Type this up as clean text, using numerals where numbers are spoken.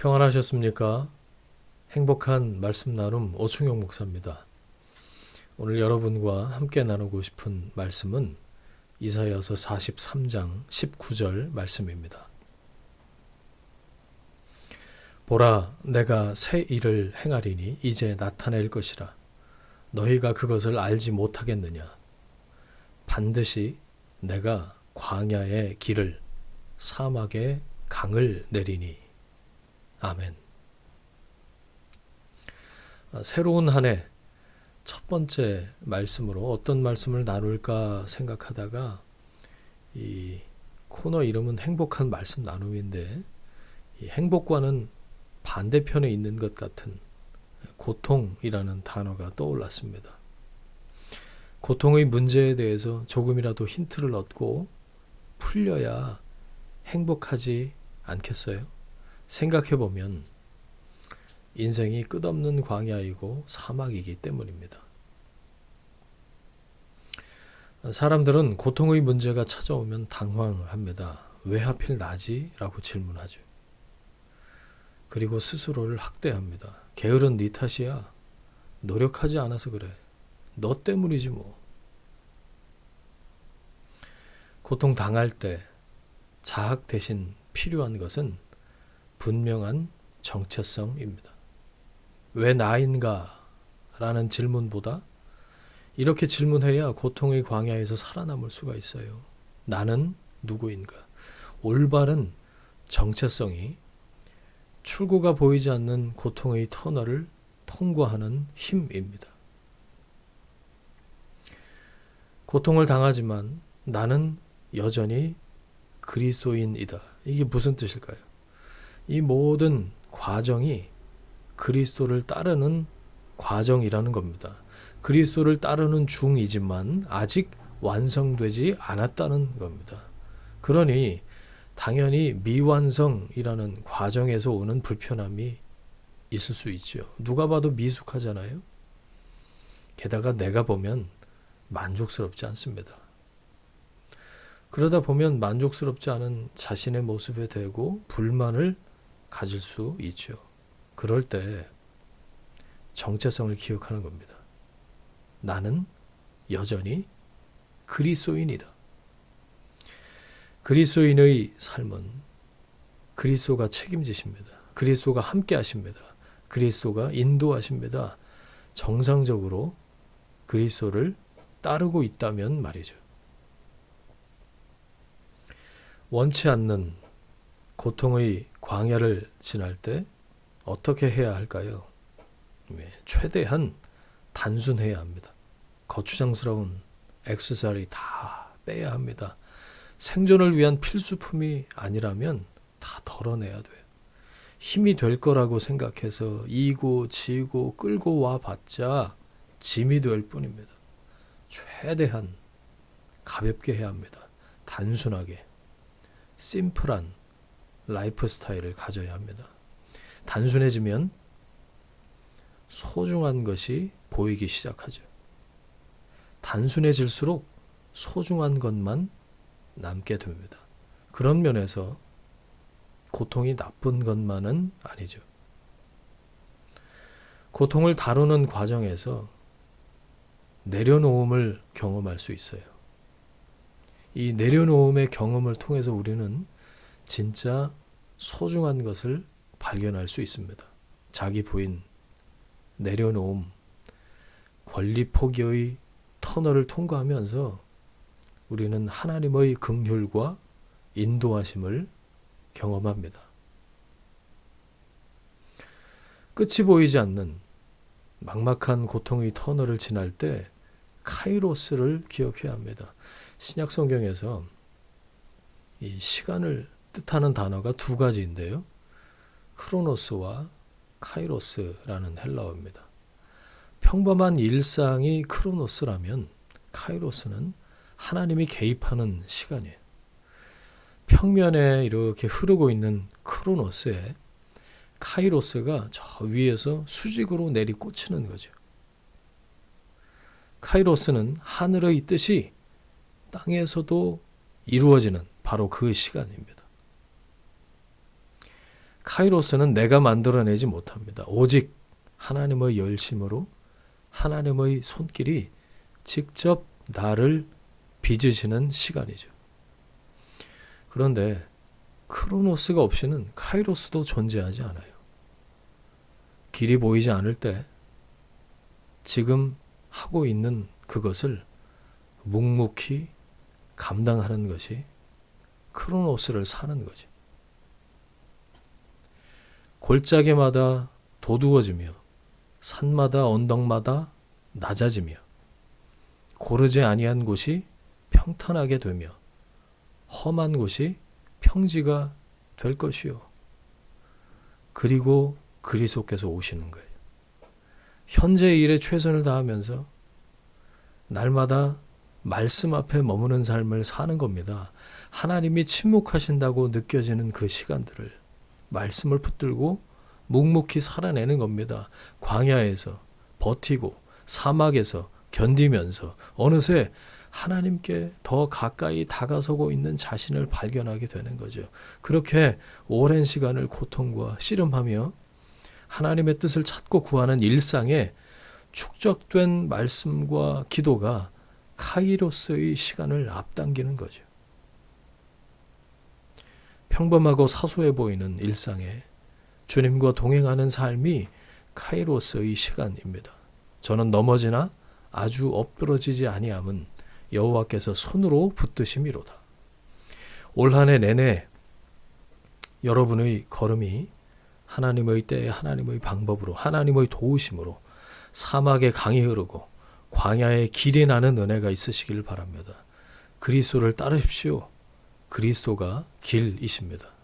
평안하셨습니까? 행복한 말씀 나눔 오충용 목사입니다. 오늘 여러분과 함께 나누고 싶은 말씀은 이사야서 43장 19절 말씀입니다. 보라, 내가 새 일을 행하리니 이제 나타낼 것이라. 너희가 그것을 알지 못하겠느냐? 반드시 내가 광야의 길을 사막의 강을 내리니. 아멘. 새로운 한 해 첫 번째 말씀으로 어떤 말씀을 나눌까 생각하다가 이 코너 이름은 행복한 말씀 나눔인데 이 행복과는 반대편에 있는 것 같은 고통이라는 단어가 떠올랐습니다. 고통의 문제에 대해서 조금이라도 힌트를 얻고 풀려야 행복하지 않겠어요? 생각해보면 인생이 끝없는 광야이고 사막이기 때문입니다. 사람들은 고통의 문제가 찾아오면 당황합니다. 왜 하필 나지? 라고 질문하죠. 그리고 스스로를 학대합니다. 게으른 네 탓이야. 노력하지 않아서 그래. 너 때문이지 뭐. 고통 당할 때 자학 대신 필요한 것은 분명한 정체성입니다. 왜 나인가? 라는 질문보다 이렇게 질문해야 고통의 광야에서 살아남을 수가 있어요. 나는 누구인가? 올바른 정체성이 출구가 보이지 않는 고통의 터널을 통과하는 힘입니다. 고통을 당하지만 나는 여전히 그리스도인이다. 이게 무슨 뜻일까요? 이 모든 과정이 그리스도를 따르는 과정이라는 겁니다. 그리스도를 따르는 중이지만 아직 완성되지 않았다는 겁니다. 그러니 당연히 미완성이라는 과정에서 오는 불편함이 있을 수 있죠. 누가 봐도 미숙하잖아요. 게다가 내가 보면 만족스럽지 않습니다. 그러다 보면 만족스럽지 않은 자신의 모습에 대고 불만을 가질 수 있죠. 그럴 때 정체성을 기억하는 겁니다. 나는 여전히 그리스도인이다. 그리스도인의 삶은 그리스도가 책임지십니다. 그리스도가 함께 하십니다. 그리스도가 인도하십니다. 정상적으로 그리스도를 따르고 있다면 말이죠. 원치 않는 고통의 광야를 지날 때 어떻게 해야 할까요? 최대한 단순해야 합니다. 거추장스러운 액세서리 다 빼야 합니다. 생존을 위한 필수품이 아니라면 다 덜어내야 돼요. 힘이 될 거라고 생각해서 이고 지고 끌고 와 봤자 짐이 될 뿐입니다. 최대한 가볍게 해야 합니다. 단순하게 심플한 라이프 스타일을 가져야 합니다. 단순해지면 소중한 것이 보이기 시작하죠. 단순해질수록 소중한 것만 남게 됩니다. 그런 면에서 고통이 나쁜 것만은 아니죠. 고통을 다루는 과정에서 내려놓음을 경험할 수 있어요. 이 내려놓음의 경험을 통해서 우리는 진짜 소중한 것을 발견할 수 있습니다. 자기 부인, 내려놓음, 권리 포기의 터널을 통과하면서 우리는 하나님의 긍휼과 인도하심을 경험합니다. 끝이 보이지 않는 막막한 고통의 터널을 지날 때 카이로스를 기억해야 합니다. 신약 성경에서 이 시간을 뜻하는 단어가 두 가지인데요. 크로노스와 카이로스라는 헬라어입니다. 평범한 일상이 크로노스라면 카이로스는 하나님이 개입하는 시간이에요. 평면에 이렇게 흐르고 있는 크로노스에 카이로스가 저 위에서 수직으로 내리꽂히는 거죠. 카이로스는 하늘의 뜻이 땅에서도 이루어지는 바로 그 시간입니다. 카이로스는 내가 만들어내지 못합니다. 오직 하나님의 열심으로 하나님의 손길이 직접 나를 빚으시는 시간이죠. 그런데 크로노스가 없이는 카이로스도 존재하지 않아요. 길이 보이지 않을 때 지금 하고 있는 그것을 묵묵히 감당하는 것이 크로노스를 사는 거지. 골짜기마다 도두어지며 산마다 언덕마다 낮아지며 고르지 아니한 곳이 평탄하게 되며 험한 곳이 평지가 될 것이요. 그리고 그리스도께서 오시는 거예요. 현재의 일에 최선을 다하면서 날마다 말씀 앞에 머무는 삶을 사는 겁니다. 하나님이 침묵하신다고 느껴지는 그 시간들을 말씀을 붙들고 묵묵히 살아내는 겁니다. 광야에서 버티고 사막에서 견디면서 어느새 하나님께 더 가까이 다가서고 있는 자신을 발견하게 되는 거죠. 그렇게 오랜 시간을 고통과 씨름하며 하나님의 뜻을 찾고 구하는 일상에 축적된 말씀과 기도가 카이로스의 시간을 앞당기는 거죠. 평범하고 사소해 보이는 일상에 주님과 동행하는 삶이 카이로스의 시간입니다. 저는 넘어지나 아주 엎드러지지 아니함은 여호와께서 손으로 붙드심이로다. 올 한 해 내내 여러분의 걸음이 하나님의 때에 하나님의 방법으로 하나님의 도우심으로 사막에 강이 흐르고 광야에 길이 나는 은혜가 있으시길 바랍니다. 그리스도를 따르십시오. 그리스도가 길이십니다.